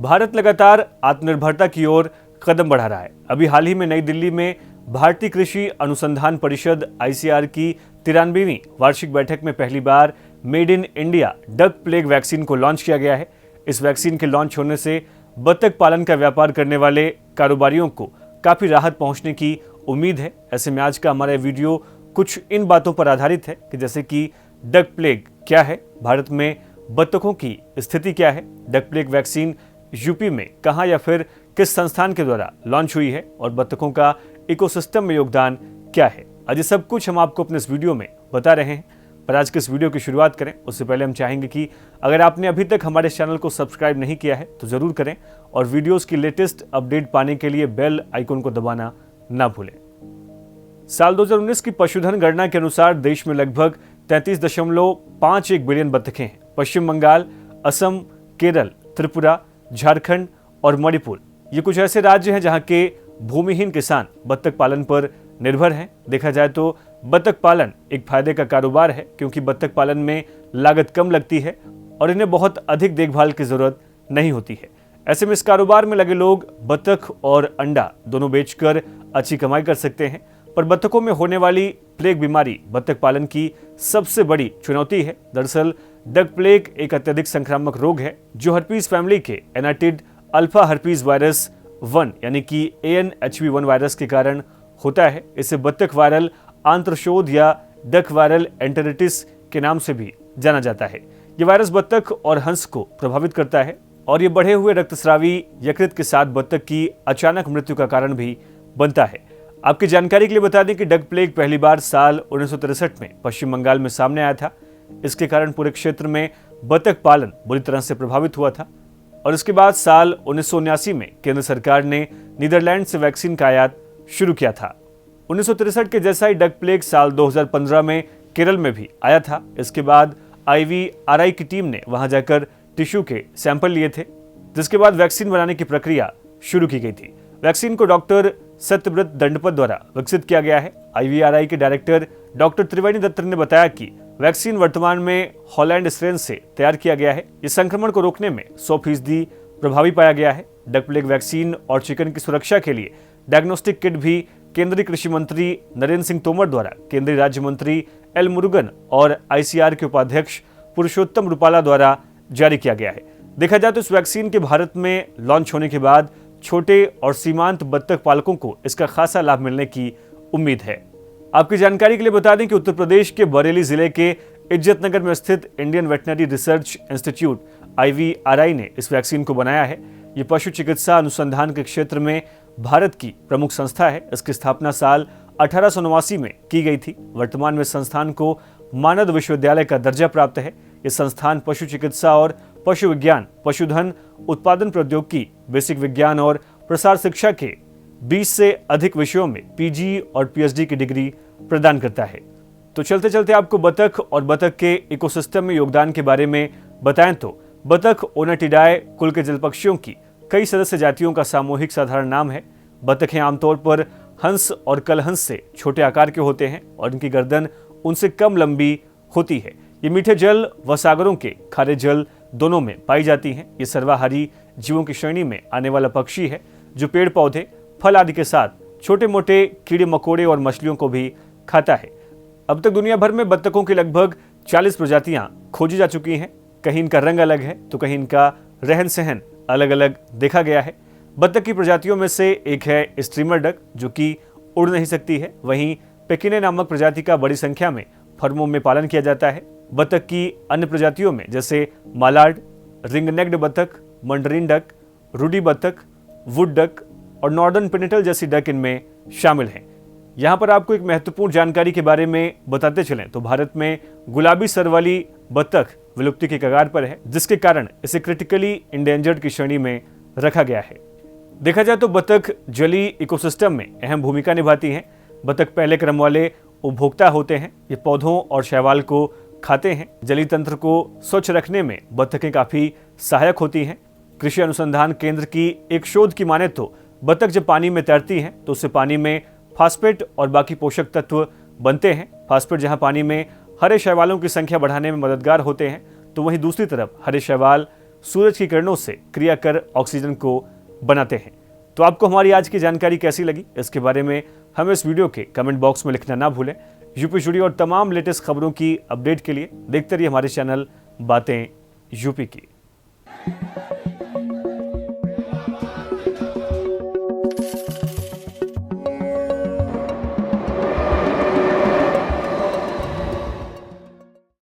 भारत लगातार आत्मनिर्भरता की ओर कदम बढ़ा रहा है। अभी हाल ही में नई दिल्ली में भारतीय कृषि अनुसंधान परिषद (ICAR) की 93वीं वार्षिक बैठक में पहली बार made in India duck plague vaccine को लॉन्च किया गया है। इस वैक्सीन के लॉन्च होने से बतख पालन का व्यापार करने वाले कारोबारियों को काफी राहत पहुंचने की उम्मीद है। ऐसे में आज का हमारा वीडियो कुछ इन बातों पर आधारित है कि जैसे कि डक प्लेग क्या है, भारत में बत्तखों की स्थिति क्या है, डक प्लेग वैक्सीन यूपी में कहां या फिर किस संस्थान के द्वारा लॉन्च हुई है और बत्तखों का इकोसिस्टम में योगदान क्या है। आज ये सब कुछ हम आपको अपने इस वीडियो में बता रहे हैं। पर आज के इस वीडियो की शुरुआत करें उससे पहले हम चाहेंगे कि अगर आपने अभी तक हमारे चैनल को सब्सक्राइब नहीं किया है तो जरूर करें और वीडियोस की लेटेस्ट अपडेट पाने के लिए बेल आइकन को दबाना ना भूलें। साल 2019 की पशुधन गणना के अनुसार देश में लगभग 33.51 बिलियन बत्तखें हैं। पश्चिम बंगाल, असम, केरल, त्रिपुरा, झारखंड और मणिपुर ये कुछ ऐसे राज्य हैं जहां के भूमिहीन किसान बत्तख पालन पर निर्भर हैं। देखा जाए तो बत्तख पालन एक फायदे का कारोबार है क्योंकि बत्तख पालन में लागत कम लगती है और इन्हें बहुत अधिक देखभाल की जरूरत नहीं होती है। ऐसे में इस कारोबार में लगे लोग बत्तख और अंडा दोनों बेचकर अच्छी कमाई कर सकते हैं। पर बत्तखों में होने वाली प्लेग बीमारी बत्तख पालन की सबसे बड़ी चुनौती है। दरअसल डक प्लेग एक अत्यधिक संक्रामक रोग है जो हर्पीज फैमिली के एनाटिड अल्फा हर्पीज वायरस 1 यानी कि ANHV1 वायरस के कारण होता है। इसे बत्तख वायरल आंत्रशोथ या डक वायरल एंटेरिटिस के नाम से भी जाना जाता है। ये वायरस बत्तख और हंस को प्रभावित करता है और ये बढ़े हुए रक्तस्रावी यकृत के साथ बत्तख की अचानक मृत्यु का कारण भी बनता है। आपकी जानकारी के लिए बता दें कि डक प्लेग पहली बार साल 1963 में पश्चिम बंगाल में सामने आया था। इसके कारण पूरे क्षेत्र में बत्तख पालन बुरी तरह से प्रभावित हुआ था और इसके बाद साल 1979 में केंद्र सरकार ने नीदरलैंड से वैक्सीन का आयात शुरू किया था। 1963 के जैसा ही डक प्लेग साल 2015 में केरल में भी आया था। इसके बाद IVRI की टीम ने वहां जाकर टिश्यू के सैंपल लिए थे, जिसके बाद वैक्सीन बनाने की प्रक्रिया शुरू की गई थी। वैक्सीन को डॉक्टर सत्यव्रत दंडपत द्वारा विकसित किया गया है। IVRI के डायरेक्टर डॉक्टर त्रिवेणी दत्त ने बताया कि वैक्सीन वर्तमान में हॉलैंड स्ट्रेन से तैयार किया गया है। इस संक्रमण को रोकने में 100% प्रभावी पाया गया है। डक प्लेग वैक्सीन और चिकन की सुरक्षा के लिए डायग्नोस्टिक किट भी केंद्रीय कृषि मंत्री नरेंद्र सिंह तोमर द्वारा केंद्रीय राज्य मंत्री L मुरुगन और ICAR के उपाध्यक्ष पुरुषोत्तम रूपाला द्वारा जारी किया गया है। देखा जाए तो इस वैक्सीन के भारत में लॉन्च होने के बाद छोटे और सीमांत बत्तख पालकों को इसका खासा लाभ मिलने की उम्मीद है। आपकी जानकारी के लिए बता दें कि उत्तर प्रदेश के बरेली जिले के इज्जतनगर में स्थित Indian veterinary research institute IVRI ने इस वैक्सीन को बनाया है। ये पशु चिकित्सा अनुसंधान के क्षेत्र में भारत की प्रमुख संस्था है। इसकी स्थापना साल 1889 में की गई थी। वर्तमान में संस्थान को मानद विश्वविद्यालय का दर्जा प्राप्त है। ये संस्थान पशु चिकित्सा और पशु विज्ञान, पशुधन उत्पादन प्रौद्योगिकी, बेसिक विज्ञान और प्रसार शिक्षा के 20 से अधिक विषयों में PG और PhD की डिग्री प्रदान करता है। तो चलते चलते आपको बतख और बतख के इकोसिस्टम में योगदान के बारे में बताएं तो बतख ओनाटिडाए कुल के जल पक्षियों की कई सदस्य जातियों का सामूहिक साधारण नाम है। बतखें आमतौर पर हंस और कलहंस से छोटे आकार के होते हैं और इनकी गर्दन उनसे कम लंबी होती है। ये मीठे जल व सागरों के खारे जल दोनों में पाई जाती हैं। ये सर्वाहारी जीवों की श्रेणी में आने वाला पक्षी है जो पेड़ पौधे, फल आदि के साथ छोटे मोटे कीड़े मकोड़े और मछलियों को भी खाता है। अब तक दुनिया भर में बत्तखों की लगभग 40 प्रजातियां खोजी जा चुकी हैं। कहीं इनका रंग अलग है तो कहीं इनका रहन सहन अलग अलग देखा गया है। बत्तख की प्रजातियों में से एक है स्ट्रीमर डक जो कि उड़ नहीं सकती है। वहीं पेकिने नामक प्रजाति का बड़ी संख्या में फर्मों में पालन किया जाता है। बत्तख की अन्य प्रजातियों में जैसे मालार्ड, रिंग नेक्ड बत्तख, मंडरीन डक, रूडी बत्तख, वुड डक और नॉर्दर्न पिनिटल जैसी डक इनमें शामिल हैं। यहाँ पर आपको एक महत्वपूर्ण जानकारी के बारे में बताते चलें तो भारत में गुलाबी सर वाली बत्तख विलुप्ति के कगार पर है, जिसके कारण इसे क्रिटिकली इंडेंजर्ड की श्रेणी में रखा गया है। देखा जाए तो बत्तख जलीय इकोसिस्टम में अहम भूमिका निभाती हैं। बत्तख पहले क्रम वाले उपभोक्ता होते हैं। ये पौधों और शैवाल को खाते हैं। जलीय तंत्र को स्वच्छ रखने में बत्तखें काफी सहायक होती हैं। कृषि अनुसंधान केंद्र की एक शोध की माने तो बत्तख जब पानी में तैरती हैं तो उससे पानी में फास्फेट और बाकी पोषक तत्व बनते हैं। फास्फेट जहां पानी में हरे शैवालों की संख्या बढ़ाने में मददगार होते हैं तो वहीं दूसरी तरफ हरे शैवाल सूरज की किरणों से क्रिया कर ऑक्सीजन को बनाते हैं। तो आपको हमारी आज की जानकारी कैसी लगी, इसके बारे में हमें इस वीडियो के कमेंट बॉक्स में लिखना ना भूलें। यूपी जुड़ी और तमाम लेटेस्ट खबरों की अपडेट के लिए देखते रहिए हमारे चैनल बातें यूपी की।